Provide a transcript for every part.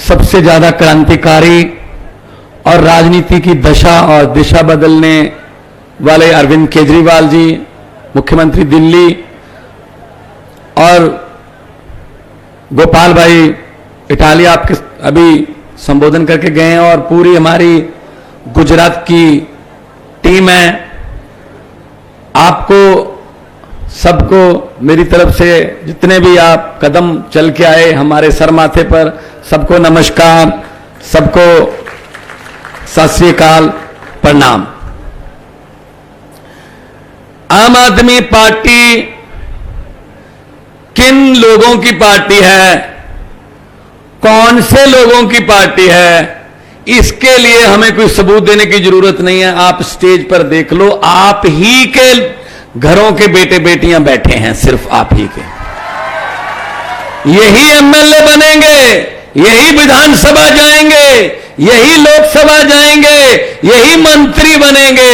सबसे ज्यादा क्रांतिकारी और राजनीति की दशा और दिशा बदलने वाले अरविंद केजरीवाल जी, मुख्यमंत्री दिल्ली, और गोपाल भाई इटाली आपके अभी संबोधन करके गए हैं, और पूरी हमारी गुजरात की टीम है। आपको सबको मेरी तरफ से जितने भी आप कदम चल के आए हमारे सर माथे पर, सबको नमस्कार, सबको सत श्री अकाल, प्रणाम। आम आदमी पार्टी किन लोगों की पार्टी है, कौन से लोगों की पार्टी है, इसके लिए हमें कोई सबूत देने की जरूरत नहीं है। आप स्टेज पर देख लो, आप ही के घरों के बेटे बेटियां बैठे हैं, सिर्फ आप ही के। यही एमएलए बनेंगे, यही विधानसभा जाएंगे, यही लोकसभा जाएंगे, यही मंत्री बनेंगे।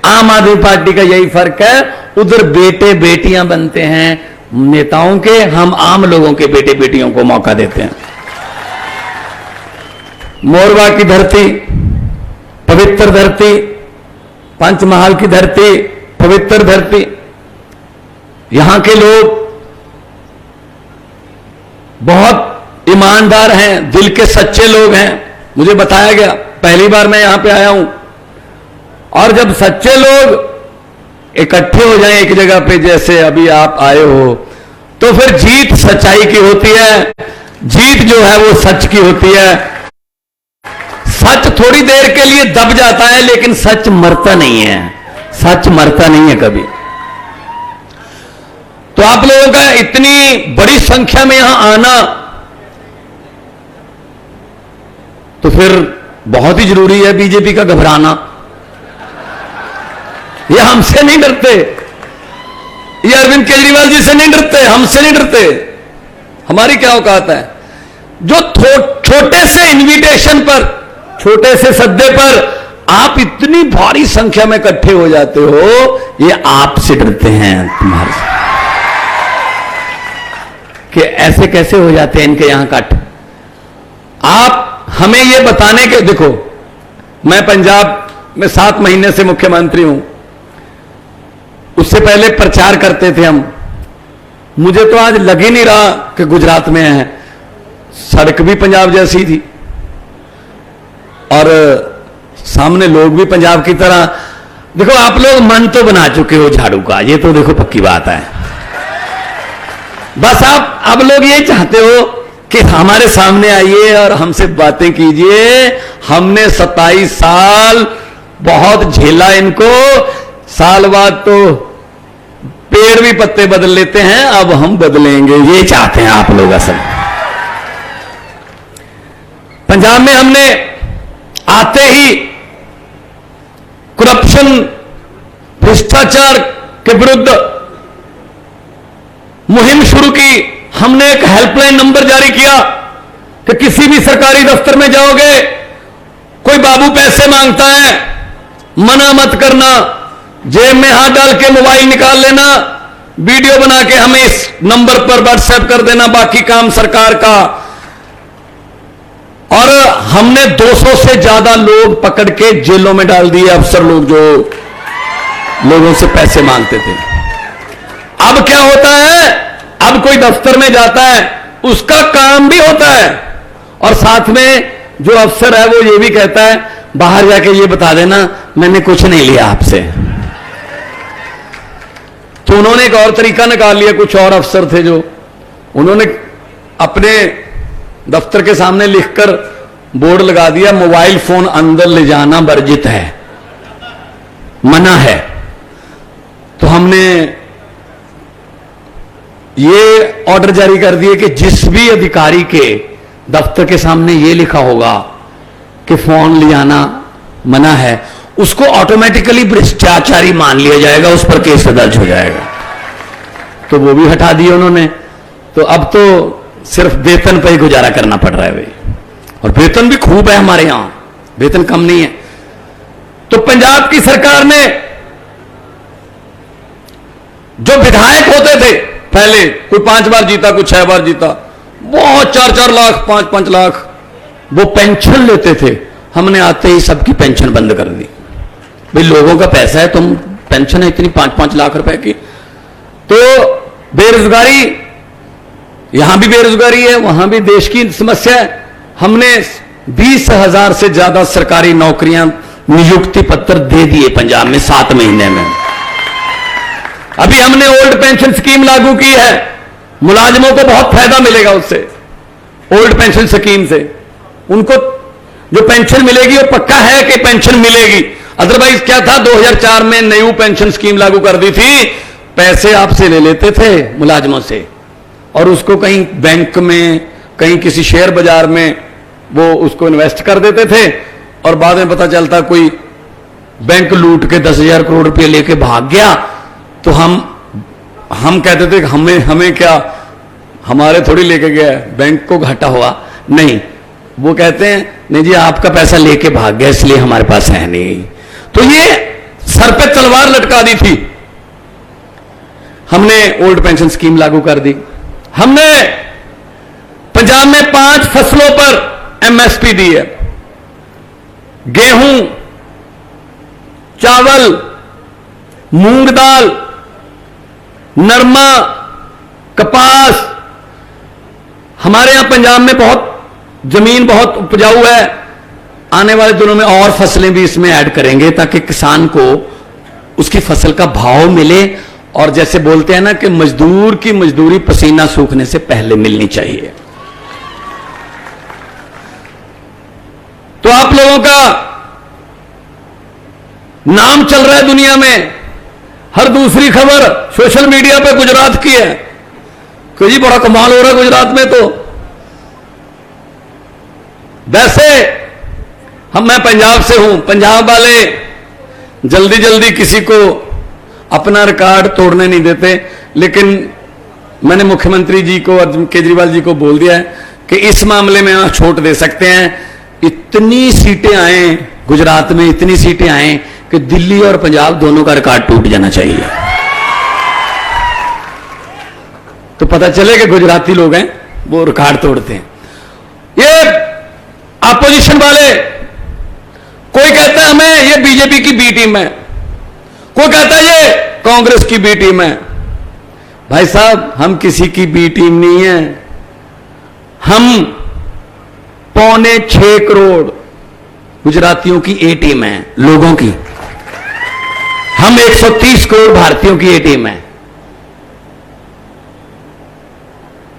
आम आदमी पार्टी का यही फर्क है, उधर बेटे बेटियां बनते हैं नेताओं के, हम आम लोगों के बेटे बेटियों को मौका देते हैं। मोरवा की धरती, पवित्र धरती, पंचमहाल की धरती, पवित्र धरती, यहां के लोग बहुत ईमानदार हैं, दिल के सच्चे लोग हैं। मुझे बताया गया, पहली बार मैं यहां पे आया हूं, और जब सच्चे लोग इकट्ठे हो जाएं एक जगह पे, जैसे अभी आप आए हो, तो फिर जीत सच्चाई की होती है, जीत जो है वो सच की होती है। सच थोड़ी देर के लिए दब जाता है, लेकिन सच मरता नहीं है, सच मरता नहीं है कभी। तो आप लोगों का इतनी बड़ी संख्या में यहां आना तो फिर बहुत ही जरूरी है बीजेपी का घबराना। ये हमसे नहीं डरते, ये अरविंद केजरीवाल जी से नहीं डरते, हमसे नहीं डरते। हमारी क्या औकात है? जो छोटे से इनविटेशन पर, छोटे से सद्दे पर आप इतनी भारी संख्या में इकट्ठे हो जाते हो, ये आपसे डरते हैं तुम्हारे से, कि ऐसे कैसे हो जाते हैं इनके यहां कट। आप हमें ये बताने के, देखो मैं पंजाब में 7 महीने से मुख्यमंत्री हूं, उससे पहले प्रचार करते थे हम। मुझे तो आज लग ही नहीं रहा कि गुजरात में है, सड़क भी पंजाब जैसी थी और सामने लोग भी पंजाब की तरह। देखो आप लोग मन तो बना चुके हो झाड़ू का, ये तो देखो पक्की बात है। बस आप अब लोग ये चाहते हो कि हमारे सामने आइए और हमसे बातें कीजिए। हमने 27 साल बहुत झेला इनको, साल बाद तो पेड़ भी पत्ते बदल लेते हैं, अब हम बदलेंगे, ये चाहते हैं आप लोग। असल पंजाब में हमने आते ही करप्शन, भ्रष्टाचार के विरुद्ध मुहिम शुरू की। हमने एक हेल्पलाइन नंबर जारी किया कि किसी भी सरकारी दफ्तर में जाओगे, कोई बाबू पैसे मांगता है, मना मत करना, जेब में हाथ डाल के मोबाइल निकाल लेना, वीडियो बना के हमें इस नंबर पर व्हाट्सएप कर देना, बाकी काम सरकार का। और हमने 200 से ज्यादा लोग पकड़ के जेलों में डाल दिए, अफसर लोग जो लोगों से पैसे मांगते थे। अब क्या होता है, अब कोई दफ्तर में जाता है, उसका काम भी होता है, और साथ में जो अफसर है वो ये भी कहता है, बाहर जाके ये बता देना मैंने कुछ नहीं लिया आपसे। तो उन्होंने एक और तरीका निकाल लिया। कुछ और अफसर थे जो उन्होंने अपने दफ्तर के सामने लिखकर बोर्ड लगा दिया, मोबाइल फोन अंदर ले जाना वर्जित है, मना है। तो हमने ये ऑर्डर जारी कर दिए कि जिस भी अधिकारी के दफ्तर के सामने ये लिखा होगा कि फोन ले जाना मना है, उसको ऑटोमेटिकली भ्रष्टाचारी मान लिया जाएगा, उस पर केस दर्ज हो जाएगा। तो वो भी हटा दिए उन्होंने। तो अब तो सिर्फ वेतन पर ही गुजारा करना पड़ रहा है भाई, और वेतन भी खूब है हमारे यहां, वेतन कम नहीं है। तो पंजाब की सरकार ने जो विधायक होते थे पहले, कोई 5 बार जीता, कोई 6 बार जीता, बहुत 4-4 लाख 5-5 लाख वो पेंशन लेते थे, हमने आते ही सबकी पेंशन बंद कर दी। भाई लोगों का पैसा है, तुम पेंशन है इतनी 5-5 लाख रुपए की। तो बेरोजगारी, यहां भी बेरोजगारी है, वहां भी देश की समस्या है। हमने 20,000 से ज्यादा सरकारी नौकरियां, नियुक्ति पत्र दे दिए पंजाब में 7 महीने में। अभी हमने ओल्ड पेंशन स्कीम लागू की है, मुलाजिमों को बहुत फायदा मिलेगा उससे, ओल्ड पेंशन स्कीम से। उनको जो पेंशन मिलेगी वो पक्का है कि पेंशन मिलेगी। अदरवाइज क्या था, 2004 में न्यू पेंशन स्कीम लागू कर दी थी, पैसे आपसे ले लेते थे मुलाजिमों से और उसको कहीं बैंक में, कहीं किसी शेयर बाजार में वो उसको इन्वेस्ट कर देते थे और बाद में पता चलता कोई बैंक लूट के 10,000 करोड़ रुपए लेके भाग गया तो हम कहते थे कि हमें क्या, हमारे थोड़ी लेके गया, बैंक को घाटा हुआ। नहीं, वो कहते हैं नहीं जी आपका पैसा लेके भाग गया इसलिए हमारे पास है नहीं। तो ये सर पे तलवार लटका दी थी। हमने ओल्ड पेंशन स्कीम लागू कर दी। हमने पंजाब में 5 फसलों पर एमएसपी दी है, गेहूं, चावल, मूंग दाल, नरमा, कपास। हमारे यहां पंजाब में बहुत जमीन बहुत उपजाऊ है, आने वाले दिनों में और फसलें भी इसमें ऐड करेंगे ताकि किसान को उसकी फसल का भाव मिले। और जैसे बोलते हैं ना कि मजदूर की मजदूरी पसीना सूखने से पहले मिलनी चाहिए। तो आप लोगों का नाम चल रहा है दुनिया में, हर दूसरी खबर सोशल मीडिया पे गुजरात की है कि जी बड़ा कमाल हो रहा है गुजरात में। तो वैसे मैं पंजाब से हूं, पंजाब वाले जल्दी जल्दी किसी को अपना रिकॉर्ड तोड़ने नहीं देते, लेकिन मैंने मुख्यमंत्री जी को और केजरीवाल जी को बोल दिया है कि इस मामले में आप छूट दे सकते हैं। इतनी सीटें आए गुजरात में, इतनी सीटें आए कि दिल्ली और पंजाब दोनों का रिकॉर्ड टूट जाना चाहिए, तो पता चले कि गुजराती लोग हैं वो रिकॉर्ड तोड़ते हैं। ये अपोजिशन वाले, कोई कहता है हमें ये बीजेपी की बी टीम है, कोई कहता है ये कांग्रेस की बी टीम है। भाई साहब हम किसी की बी टीम नहीं है, हम 6.25 करोड़ गुजरातियों की ए टीम है, लोगों की। हम 130 करोड़ भारतीयों की ए टीम है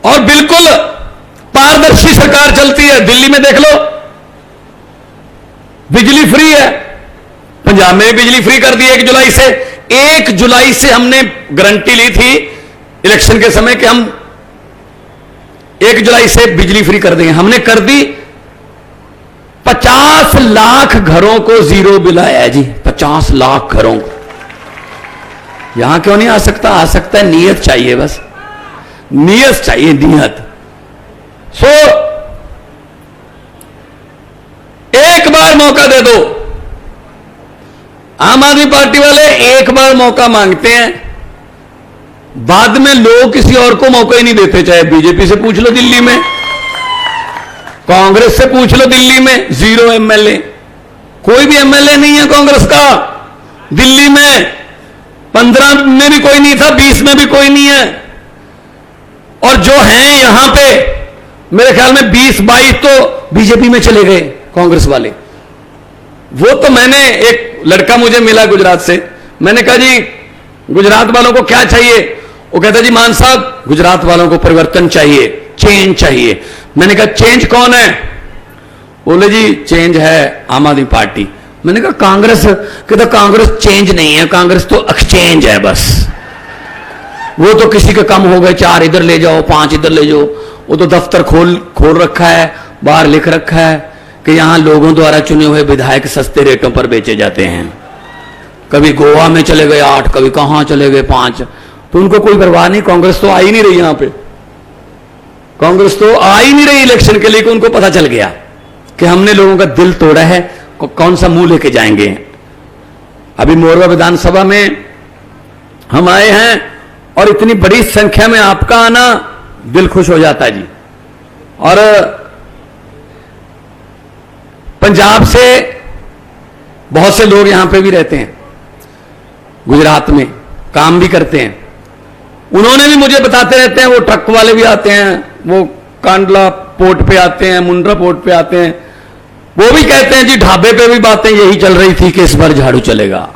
और बिल्कुल पारदर्शी सरकार चलती है। दिल्ली में देख लो, बिजली फ्री है, पंजाब में भी बिजली फ्री कर दी 1 जुलाई से। 1 जुलाई से हमने गारंटी ली थी इलेक्शन के समय कि हम 1 जुलाई से बिजली फ्री कर देंगे, हमने कर दी। 50 लाख घरों को जीरो बिल आया है जी, 50 लाख घरों को। यहां क्यों नहीं आ सकता? आ सकता है, नीयत चाहिए, बस नीयत चाहिए, नीयत। एक बार मौका दे दो। आम आदमी पार्टी वाले एक बार मौका मांगते हैं, बाद में लोग किसी और को मौका ही नहीं देते। चाहे बीजेपी से पूछ लो दिल्ली में, कांग्रेस से पूछ लो दिल्ली में, 0 एमएलए, कोई भी एमएलए नहीं है कांग्रेस का दिल्ली में। 15 में भी कोई नहीं था, 20 में भी कोई नहीं है, और जो हैं यहां पे मेरे ख्याल में 20-22 तो बीजेपी में चले गए कांग्रेस वाले। वो तो मैंने, एक लड़का मुझे मिला गुजरात से, मैंने कहा जी गुजरात वालों को क्या चाहिए? वो कहता जी मान साहब गुजरात वालों को परिवर्तन चाहिए, चेंज चाहिए। मैंने कहा चेंज कौन है? बोले जी चेंज है आम आदमी पार्टी। मैंने कहा कांग्रेस? कहता कांग्रेस चेंज नहीं है, कांग्रेस तो एक्सचेंज है बस। वो तो किसी के कम हो गए 4 इधर ले जाओ, 5 इधर ले जाओ। वो तो दफ्तर खोल रखा है, बाहर लिख रखा है कि यहां लोगों द्वारा चुने हुए विधायक सस्ते रेटों पर बेचे जाते हैं। कभी गोवा में चले गए 8, कभी कहां चले गए 5। तो उनको कोई परवाह नहीं, कांग्रेस तो आ ही नहीं रही यहां पे, कांग्रेस तो आ ही नहीं रही इलेक्शन के लिए, कि उनको पता चल गया कि हमने लोगों का दिल तोड़ा है, कौन सा मुंह लेके जाएंगे। अभी मोरवा विधानसभा में हम आए हैं और इतनी बड़ी संख्या में आपका आना दिल खुश हो जाता है जी। और पंजाब से बहुत से लोग यहां पे भी रहते हैं, गुजरात में काम भी करते हैं। उन्होंने भी मुझे बताते रहते हैं, वो ट्रक वाले भी आते हैं, वो कांडला पोर्ट पे आते हैं, मुंड्रा पोर्ट पे आते हैं, वो भी कहते हैं जी ढाबे पे भी बातें यही चल रही थी कि इस बार झाड़ू चलेगा।